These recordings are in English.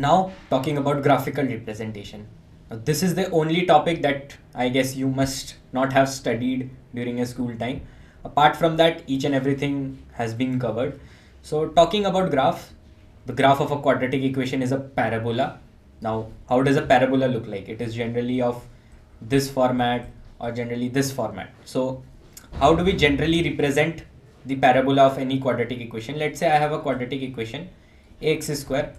Now talking about graphical representation. Now, this is the only topic that I guess you must not have studied during a school time. Apart from that, each and everything has been covered. So talking about graph, the graph of a quadratic equation is a parabola. Now, how does a parabola look like? It is generally of this format or generally this format. So how do we generally represent the parabola of any quadratic equation? Let's say I have a quadratic equation, ax square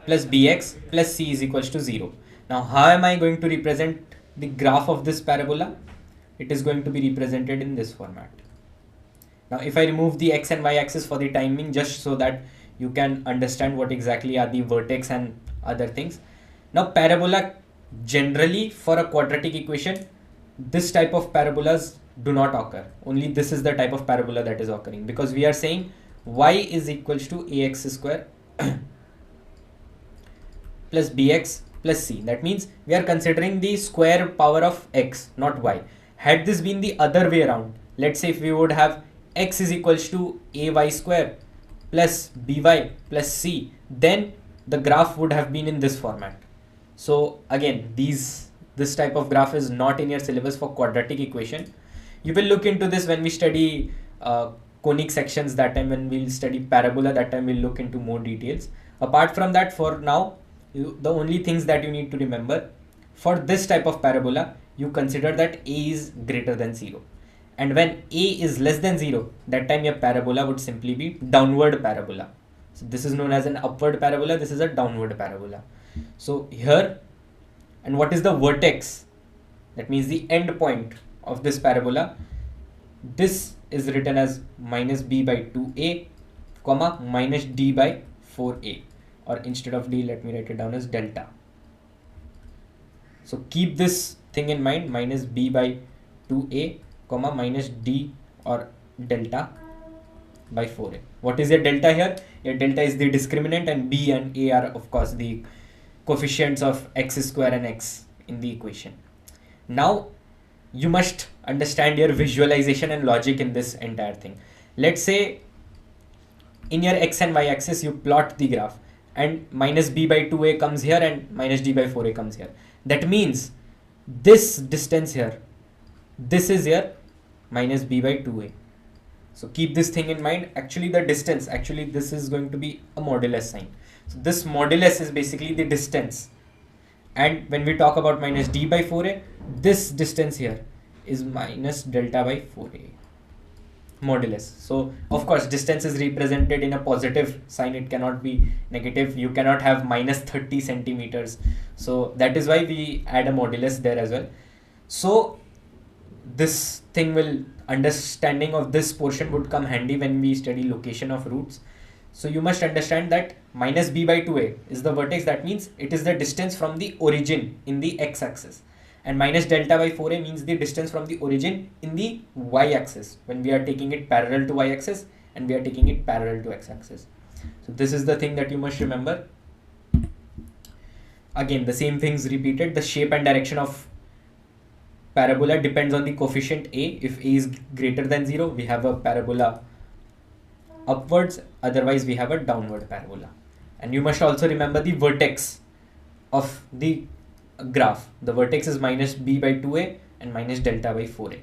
plus bx plus c is equals to 0. Now how am I going to represent the graph of this parabola? It is going to be represented in this format. Now if I remove the x and y axis for the time being, just so that you can understand what exactly are the vertex and other things. Now parabola, generally for a quadratic equation, this type of parabolas do not occur. Only this is the type of parabola that is occurring, because we are saying y is equals to ax square plus bx plus c. That means we are considering the square power of x, not y. Had this been the other way around, let's say if we would have x is equals to ay square plus by plus c, then the graph would have been in this format. So again, this type of graph is not in your syllabus for quadratic equation. You will look into this when we study conic sections. That time when we'll study parabola, that time we'll look into more details. Apart from that, for now, the only things that you need to remember, for this type of parabola, you consider that a is greater than 0. And when a is less than 0, that time your parabola would simply be downward parabola. So this is known as an upward parabola, this is a downward parabola. So here, and what is the vertex? That means the end point of this parabola. This is written as minus b by 2a, comma, minus d by 4a. Or instead of d, let me write it down as delta. So keep this thing in mind, minus b by 2a, comma, minus d or delta by 4a. What is your delta here? Your delta is the discriminant, and b and a are of course the coefficients of x square and x in the equation. Now you must understand your visualization and logic in this entire thing. Let's say in your x and y axis you plot the graph, and minus b by 2a comes here and minus d by 4a comes here. That means this distance here, this is here minus b by 2a. So keep this thing in mind. Actually the distance, actually this is going to be a modulus sign. So this modulus is basically the distance. And when we talk about minus d by 4a, this distance here is minus delta by 4a. Modulus. So of course distance is represented in a positive sign, it cannot be negative. You cannot have minus 30 centimeters. So that is why we add a modulus there as well. So this thing will, understanding of this portion would come handy when we study location of roots. So you must understand that minus b by 2a is the vertex. That means it is the distance from the origin in the x-axis. And minus delta by 4a means the distance from the origin in the y-axis, when we are taking it parallel to y-axis and we are taking it parallel to x-axis. So this is the thing that you must remember. Again, the same things repeated. The shape and direction of parabola depends on the coefficient a. If a is greater than 0, we have a parabola upwards, otherwise we have a downward parabola. And you must also remember the vertex of the graph. The vertex is minus b by 2a and minus delta by 4a.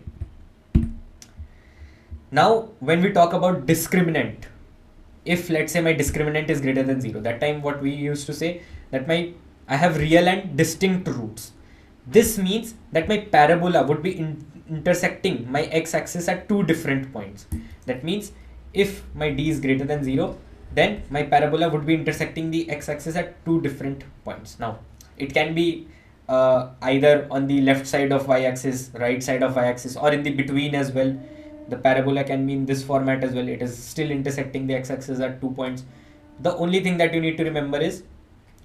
Now when we talk about discriminant, if let's say my discriminant is greater than 0, that time what we used to say that I have real and distinct roots. This means that my parabola would be intersecting my x-axis at two different points. That means if my d is greater than 0, then my parabola would be intersecting the x-axis at two different points. Now it can be either on the left side of y-axis, right side of y-axis, or in the between as well. The parabola can be in this format as well. It is still intersecting the x-axis at 2 points. The only thing that you need to remember is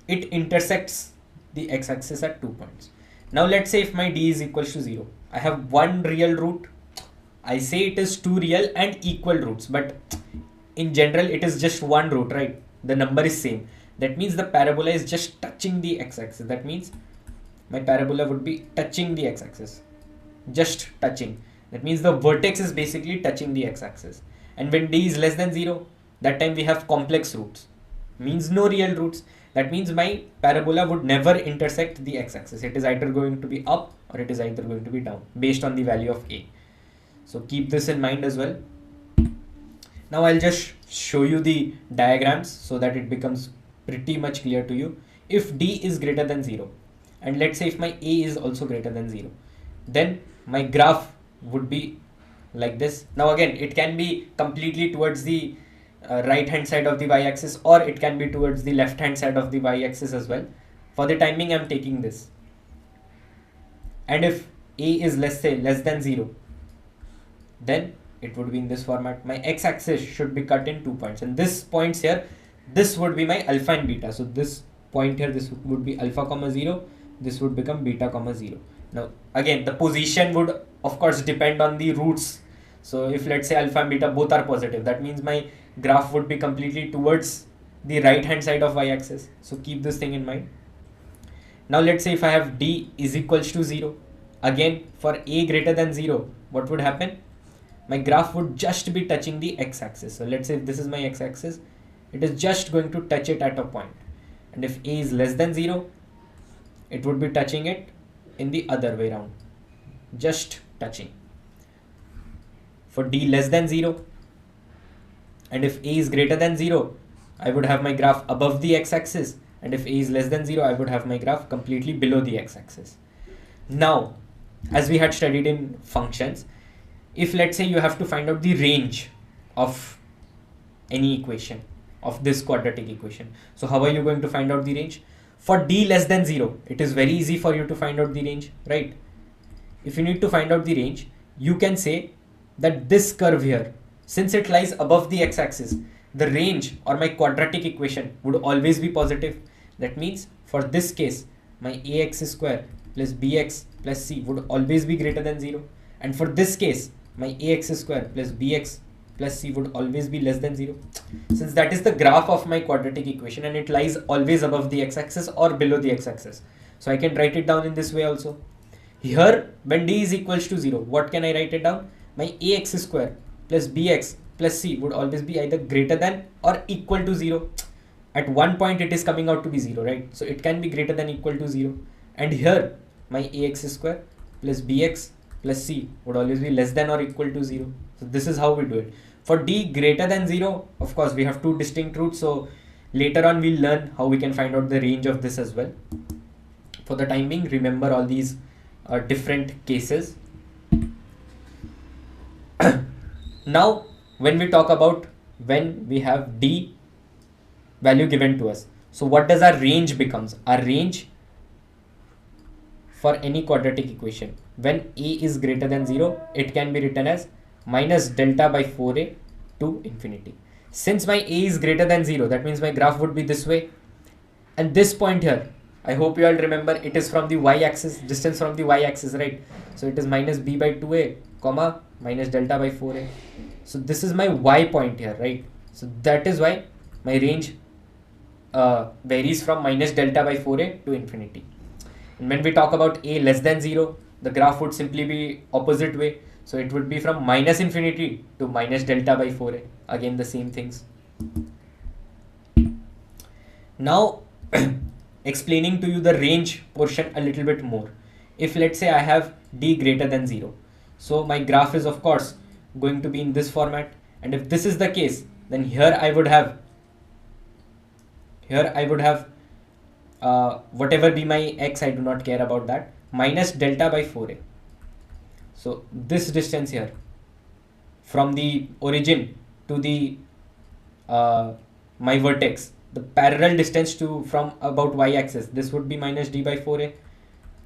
it intersects the x-axis at 2 points. Now let's say if my d is equals to 0, I have one real root. I say it is two real and equal roots, but in general it is just one root, right? The number is same. That means the parabola is just touching the x-axis. That means my parabola would be touching the x-axis, just touching. That means the vertex is basically touching the x-axis. And when d is less than 0, that time we have complex roots, means no real roots. That means my parabola would never intersect the x-axis. It is either going to be up or it is either going to be down based on the value of a. So keep this in mind as well. Now I'll just show you the diagrams so that it becomes pretty much clear to you. If d is greater than 0, and let's say if my a is also greater than 0, then my graph would be like this. Now again, it can be completely towards the right hand side of the y-axis, or it can be towards the left hand side of the y-axis as well. For the timing, I'm taking this. And if a is less than 0, then it would be in this format. My x-axis should be cut in 2 points, and this points here, this would be my alpha and beta. So this point here, this would be alpha comma 0, this would become beta comma 0. Now again, the position would of course depend on the roots. So if let's say alpha and beta both are positive, that means my graph would be completely towards the right hand side of y-axis. So keep this thing in mind. Now let's say if I have d is equals to 0, again for a greater than 0, what would happen? My graph would just be touching the x-axis. So let's say if this is my x-axis, it is just going to touch it at a point. And if a is less than 0, it would be touching it in the other way around, just touching. For d less than 0, and if a is greater than 0, I would have my graph above the x-axis, and if a is less than 0, I would have my graph completely below the x-axis. Now, as we had studied in functions, if let's say you have to find out the range of any equation, of this quadratic equation, so how are you going to find out the range? For d less than 0, it is very easy for you to find out the range, right? If you need to find out the range, you can say that this curve here, since it lies above the x-axis, the range or my quadratic equation would always be positive. That means for this case, my ax square plus bx plus c would always be greater than 0. And for this case, my ax square plus bx plus c would always be less than 0. Since that is the graph of my quadratic equation and it lies always above the x-axis or below the x-axis. So I can write it down in this way also. Here, when d is equals to 0, what can I write it down? My ax square plus bx plus c would always be either greater than or equal to 0. At one point it is coming out to be 0, right? So it can be greater than equal to 0. And here my ax square plus bx plus c would always be less than or equal to 0. So this is how we do it. For d greater than 0, of course we have two distinct roots. So later on we'll learn how we can find out the range of this as well. For the time being, remember all these different cases. Now when we talk about when we have d value given to us, so what does our range becomes? Our range for any quadratic equation, when a is greater than 0, it can be written as minus delta by 4a to infinity. Since my a is greater than 0, that means my graph would be this way. And this point here, I hope you all remember, it is from the y-axis, distance from the y-axis, right? So it is minus b by 2a, comma, minus delta by 4a. So this is my y point here, right? So that is why my range varies from minus delta by 4a to infinity. And when we talk about a less than 0, the graph would simply be opposite way. So it would be from minus infinity to minus delta by 4a. Again, the same things. Now, explaining to you the range portion a little bit more. If let's say I have d greater than 0, so my graph is of course going to be in this format. And if this is the case, then here I would have whatever be my x, I do not care about that, minus delta by 4a. So this distance here from the origin to the my vertex, the parallel distance to from about y-axis, this would be minus d by 4a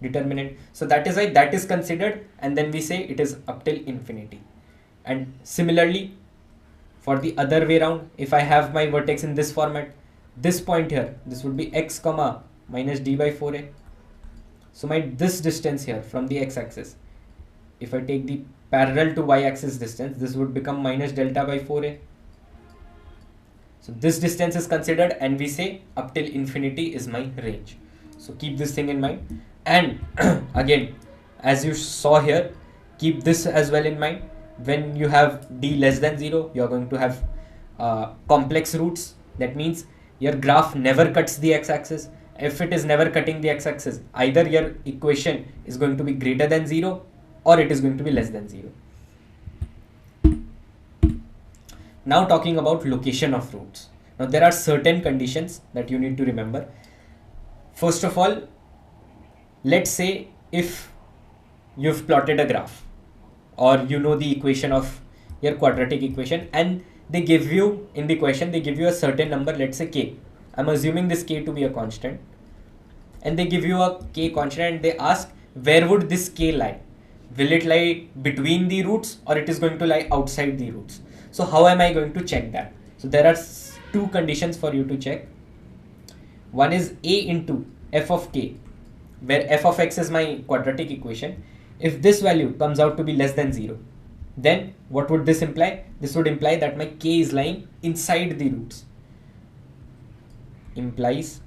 determinant. So that is why that is considered, and then we say it is up till infinity. And similarly for the other way around, if I have my vertex in this format, this point here, this would be x comma minus d by 4a. So my this distance here from the x-axis, if I take the parallel to y-axis distance, this would become minus delta by 4a. So this distance is considered, and we say up till infinity is my range. So keep this thing in mind. And again, as you saw here, keep this as well in mind. When you have d less than 0, you are going to have complex roots. That means your graph never cuts the x-axis. If it is never cutting the x-axis, either your equation is going to be greater than 0 or it is going to be less than 0. Now talking about location of roots. Now there are certain conditions that you need to remember. First of all, let's say if you've plotted a graph, or you know the equation of your quadratic equation, and they give you in the question, they give you a certain number, let's say k. I'm assuming this k to be a constant, and they give you a k constant and they ask where would this k lie? Will it lie between the roots or it is going to lie outside the roots? So how am I going to check that? So there are two conditions for you to check. One is a into f of k, where f of x is my quadratic equation. If this value comes out to be less than 0, then what would this imply? This would imply that my k is lying inside the roots. Implies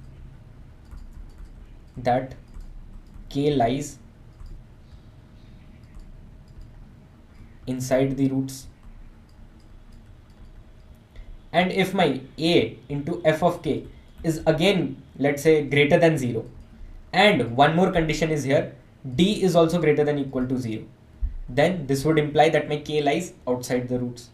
that k lies inside the roots. And if my a into f of k is again, let's say, greater than 0, and one more condition is here, d is also greater than or equal to 0, then this would imply that my k lies outside the roots.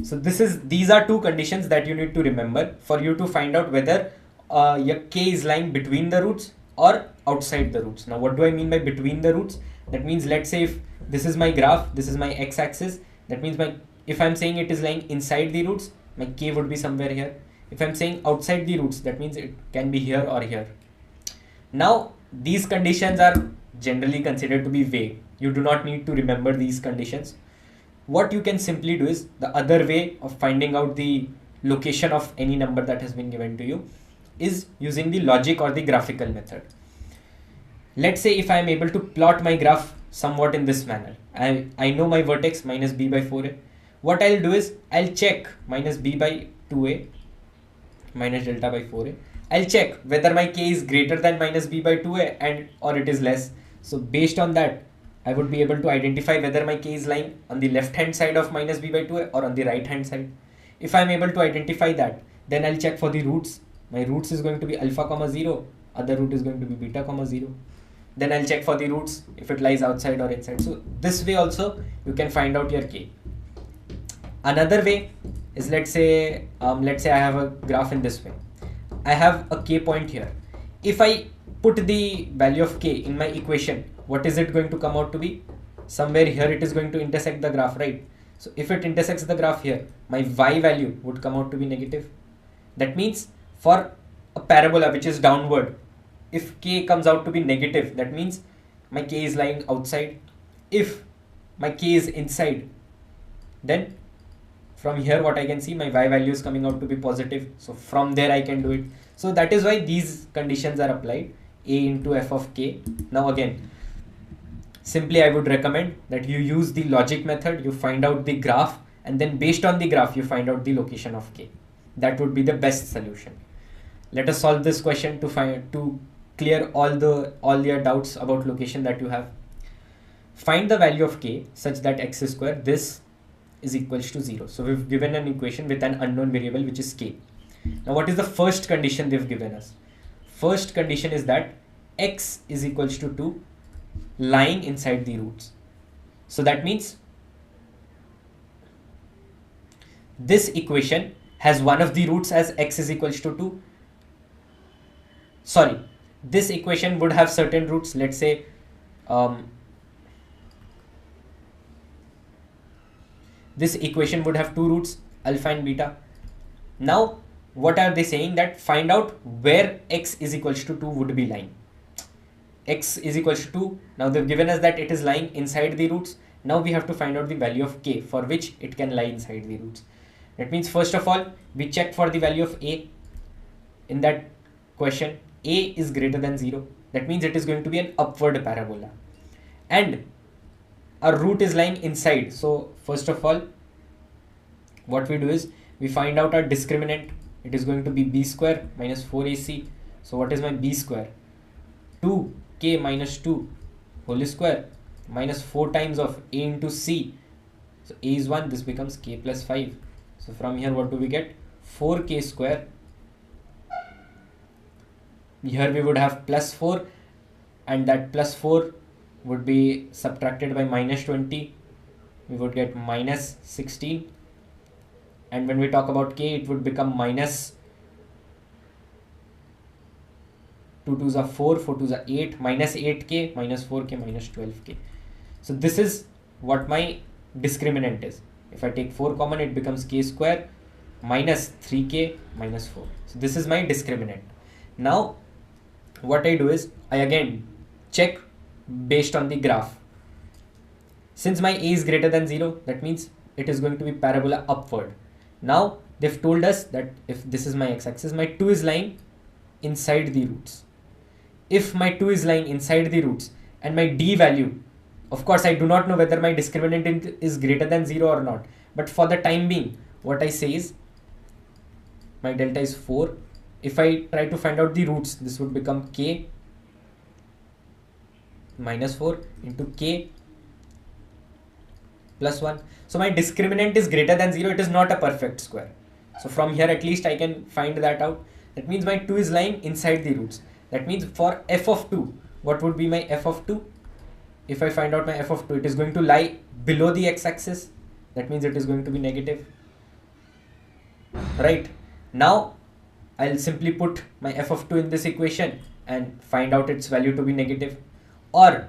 So these are two conditions that you need to remember for you to find out whether your k is lying between the roots or outside the roots. Now what do I mean by between the roots? That means, let's say if this is my graph, this is my x-axis, that means if I'm saying it is lying inside the roots, my k would be somewhere here. If I'm saying outside the roots, that means it can be here or here. Now these conditions are generally considered to be vague. You do not need to remember these conditions. What you can simply do is, the other way of finding out the location of any number that has been given to you is using the logic or the graphical method. Let's say if I am able to plot my graph somewhat in this manner. I know my vertex minus b by 4a. What I'll do is, I'll check minus b by 2a minus delta by 4a. I'll check whether my k is greater than minus b by 2a and or it is less. So based on that, I would be able to identify whether my k is lying on the left hand side of minus b by 2a or on the right hand side. If I'm able to identify that, then I'll check for the roots. My roots is going to be alpha comma 0, other root is going to be beta comma 0. Then I'll check for the roots if it lies outside or inside. So this way also you can find out your k. Another way is, let's say I have a graph in this way. I have a k point here. If I put the value of k in my equation, what is it going to come out to be? Somewhere here it is going to intersect the graph, right? So if it intersects the graph here, my y value would come out to be negative. That means for a parabola which is downward, if k comes out to be negative, that means my k is lying outside. If my k is inside, then from here what I can see, my y value is coming out to be positive. So from there I can do it. So that is why these conditions are applied, a into f of k. Now again, simply I would recommend that you use the logic method, you find out the graph, and then based on the graph you find out the location of k. That would be the best solution. Let us solve this question to clear all your doubts about location that you have. Find the value of k such that x square this is equals to 0. So we've given an equation with an unknown variable which is k. Now what is the first condition they've given us? First condition is that x is equals to 2 lying inside the roots. So that means this equation has one of the roots as x is equals to 2. Sorry, this equation would have certain roots. Let's say this equation would have two roots, alpha and beta. Now what are they saying? That find out where x is equals to 2 would be lying. X is equals to 2. Now they've given us that it is lying inside the roots. Now we have to find out the value of k for which it can lie inside the roots. That means first of all we check for the value of a. In that question, a is greater than 0. That means it is going to be an upward parabola. And our root is lying inside. So first of all, what we do is we find out our discriminant. It is going to be b square minus 4ac So what is my b square? 2k minus 2 whole square minus 4 times of a into c. So a is 1, this becomes k plus 5. So from here what do we get? 4k square. Here we would have plus 4, and that plus 4 would be subtracted by minus 20. We would get minus 16. And when we talk about k, it would become minus 2 2s are 4, 4 2s are 8, minus 8k, minus 4k, minus 12k. So this is what my discriminant is. If I take 4 common, it becomes k square minus 3k minus 4. So this is my discriminant. Now what I do is I again check based on the graph. Since my a is greater than 0, that means it is going to be parabola upward. Now they've told us that if this is my x-axis, my 2 is lying inside the roots. If my 2 is lying inside the roots and my d value, of course I do not know whether my discriminant is greater than 0 or not, but for the time being what I say is my delta is 4. If I try to find out the roots, this would become k minus 4 into k plus 1. So my discriminant is greater than 0. It is not a perfect square. So from here at least I can find that out. That means my 2 is lying inside the roots. That means for f of 2, what would be my f of 2? If I find out my f of 2, it is going to lie below the x-axis. That means it is going to be negative. Right. Now I'll simply put my f of 2 in this equation and find out its value to be negative. Or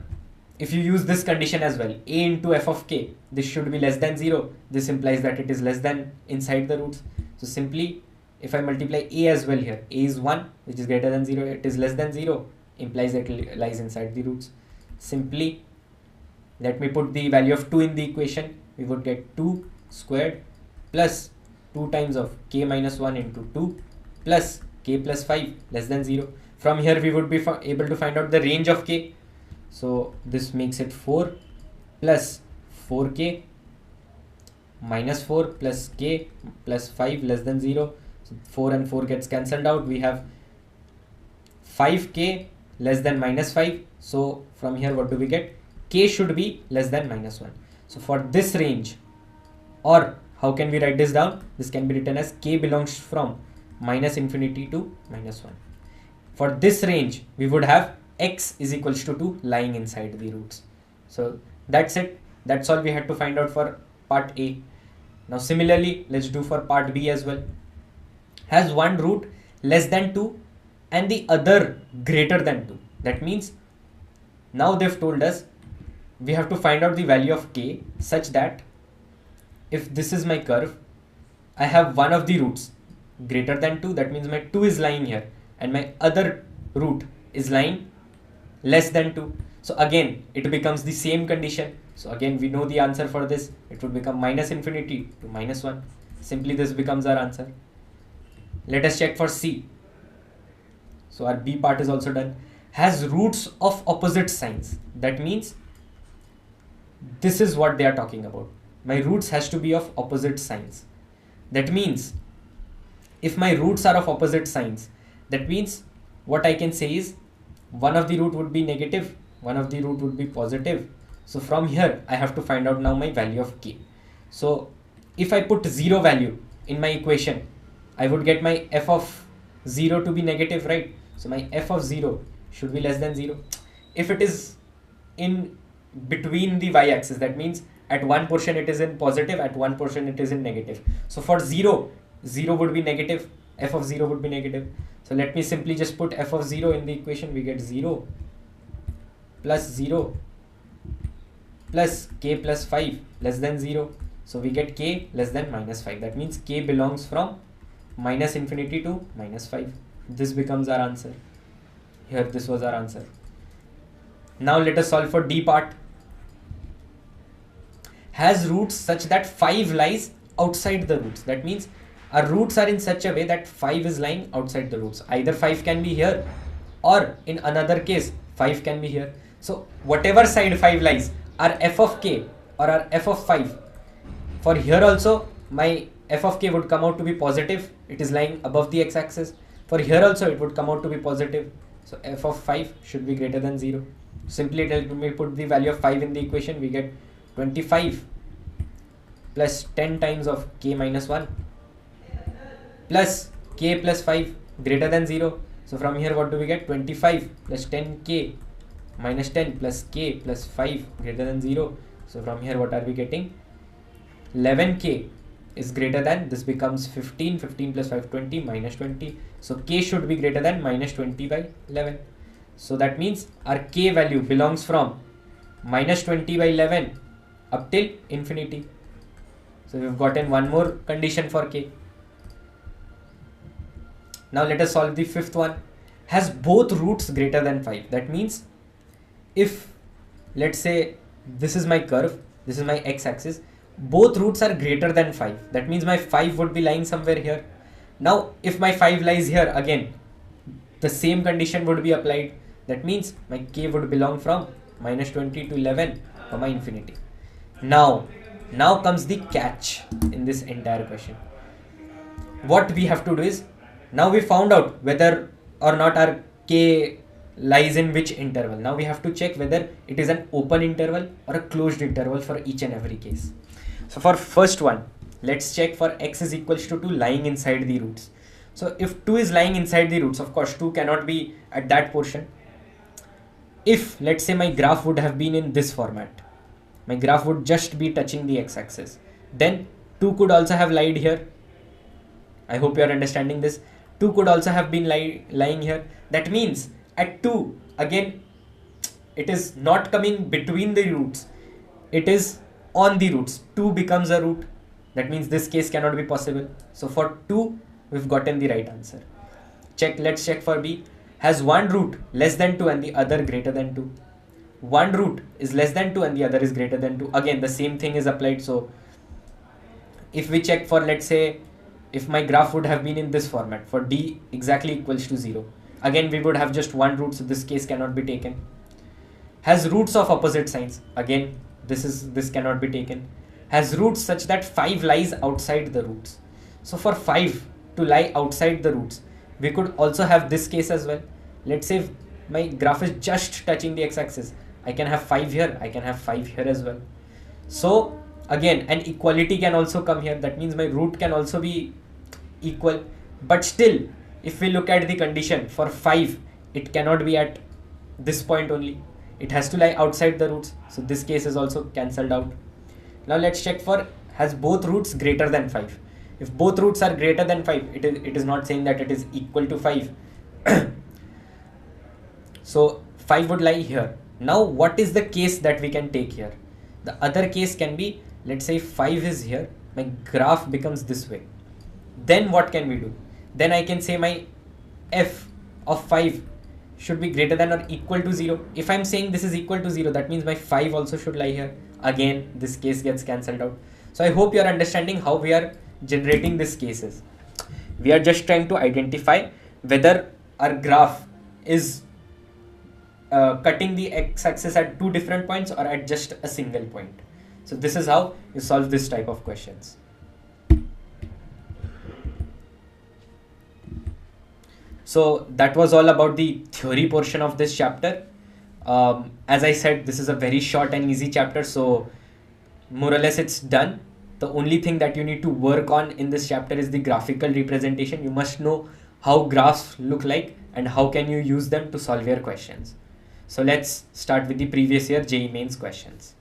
if you use this condition as well, a into f of k, this should be less than 0. This implies that it is less than inside the roots. So simply if I multiply a as well here, a is 1, which is greater than 0, it is less than 0, implies that it lies inside the roots. Simply let me put the value of 2 in the equation. We would get 2 squared plus 2 times of k minus 1 into 2 plus k plus 5 less than 0. From here we would be able to find out the range of k. So this makes it 4 plus 4k minus 4 plus k plus 5 less than 0. So 4 and 4 gets cancelled out. We have 5k less than minus 5. So from here what do we get? K should be less than minus 1. So for this range, or how can we write this down? This can be written as k belongs from minus infinity to minus 1. For this range, we would have x is equals to 2 lying inside the roots. So that's it. That's all we had to find out for part A. Now similarly, let's do for part B as well. Has one root less than 2 and the other greater than 2. That means now they've told us we have to find out the value of k such that if this is my curve, I have one of the roots greater than 2. That means my 2 is lying here and my other root is lying less than 2. So again it becomes the same condition. So again we know the answer for this. It would become minus infinity to minus 1. Simply this becomes our answer. Let us check for C. So our B part is also done. Has roots of opposite signs. That means this is what they are talking about. My roots has to be of opposite signs. That means if my roots are of opposite signs, that means what I can say is one of the root would be negative, one of the root would be positive. So from here I have to find out now my value of k. So if I put 0 value in my equation, I would get my f of 0 to be negative, right? So my f of 0 should be less than 0. If it is in between the y-axis, that means at one portion it is in positive, at one portion it is in negative. So for 0, 0 would be negative, f of 0 would be negative. So let me simply just put f of 0 in the equation. We get 0 plus 0 plus k plus 5 less than 0. So we get k less than minus 5. That means k belongs from minus infinity to minus 5. This becomes our answer. Here this was our answer. Now let us solve for D part. Has roots such that 5 lies outside the roots. That means our roots are in such a way that 5 is lying outside the roots. Either 5 can be here, or in another case 5 can be here. So whatever side 5 lies, our f of k or our f of 5, for here also my f of k would come out to be positive. It is lying above the x-axis. For here also it would come out to be positive. So f of 5 should be greater than 0. Simply let me put the value of 5 in the equation. We get 25 plus 10 times of k minus 1 plus k plus 5 greater than 0. So from here what do we get? 25 plus 10k minus 10 plus k plus 5 greater than 0. So from here what are we getting? 11k is greater than, this becomes 15, 15 plus 5, 20, minus 20. So k should be greater than minus 20 by 11. So that means our k value belongs from minus 20 by 11 up till infinity. So we've gotten one more condition for k. Now let us solve the fifth one. Has both roots greater than 5. That means if, let's say, this is my curve, this is my x-axis, both roots are greater than 5. That means my 5 would be lying somewhere here. Now if my 5 lies here, again the same condition would be applied. That means my k would belong from minus 20 to 11 comma infinity. Now comes the catch in this entire question. What we have to do is, now we found out whether or not our k lies in which interval. Now we have to check whether it is an open interval or a closed interval for each and every case. So for first one, let's check for x is equals to 2 lying inside the roots. So if 2 is lying inside the roots, of course 2 cannot be at that portion. If let's say my graph would have been in this format, my graph would just be touching the x-axis, then 2 could also have lied here. I hope you are understanding this. 2 could also have been lying here. That means at 2, again, it is not coming between the roots. It is on the roots. 2 becomes a root. That means this case cannot be possible. So for 2, we've gotten the right answer. Let's check for B. Has one root less than 2 and the other greater than 2. One root is less than 2 and the other is greater than 2. Again, the same thing is applied. So if we check for, let's say, if my graph would have been in this format, for D exactly equals to 0. Again, we would have just one root, so this case cannot be taken. Has roots of opposite signs. Again, this cannot be taken. Has roots such that 5 lies outside the roots. So for 5 to lie outside the roots, we could also have this case as well. Let's say if my graph is just touching the x-axis, I can have 5 here, I can have 5 here as well. So again, an equality can also come here. That means my root can also be equal. But still, if we look at the condition for 5, it cannot be at this point only. It has to lie outside the roots. So this case is also cancelled out. Now let's check for, has both roots greater than 5. If both roots are greater than 5, it is not saying that it is equal to 5. So 5 would lie here. Now what is the case that we can take here? The other case can be, let's say 5 is here, my graph becomes this way. Then what can we do? Then I can say my f of 5 should be greater than or equal to 0. If I'm saying this is equal to 0, that means my 5 also should lie here. Again, this case gets cancelled out. So I hope you are understanding how we are generating these cases. We are just trying to identify whether our graph is cutting the x-axis at 2 different points or at just a single point. So this is how you solve this type of questions. So that was all about the theory portion of this chapter. As I said, this is a very short and easy chapter, so more or less it's done. The only thing that you need to work on in this chapter is the graphical representation. You must know how graphs look like and how can you use them to solve your questions. So let's start with the previous year JEE mains questions.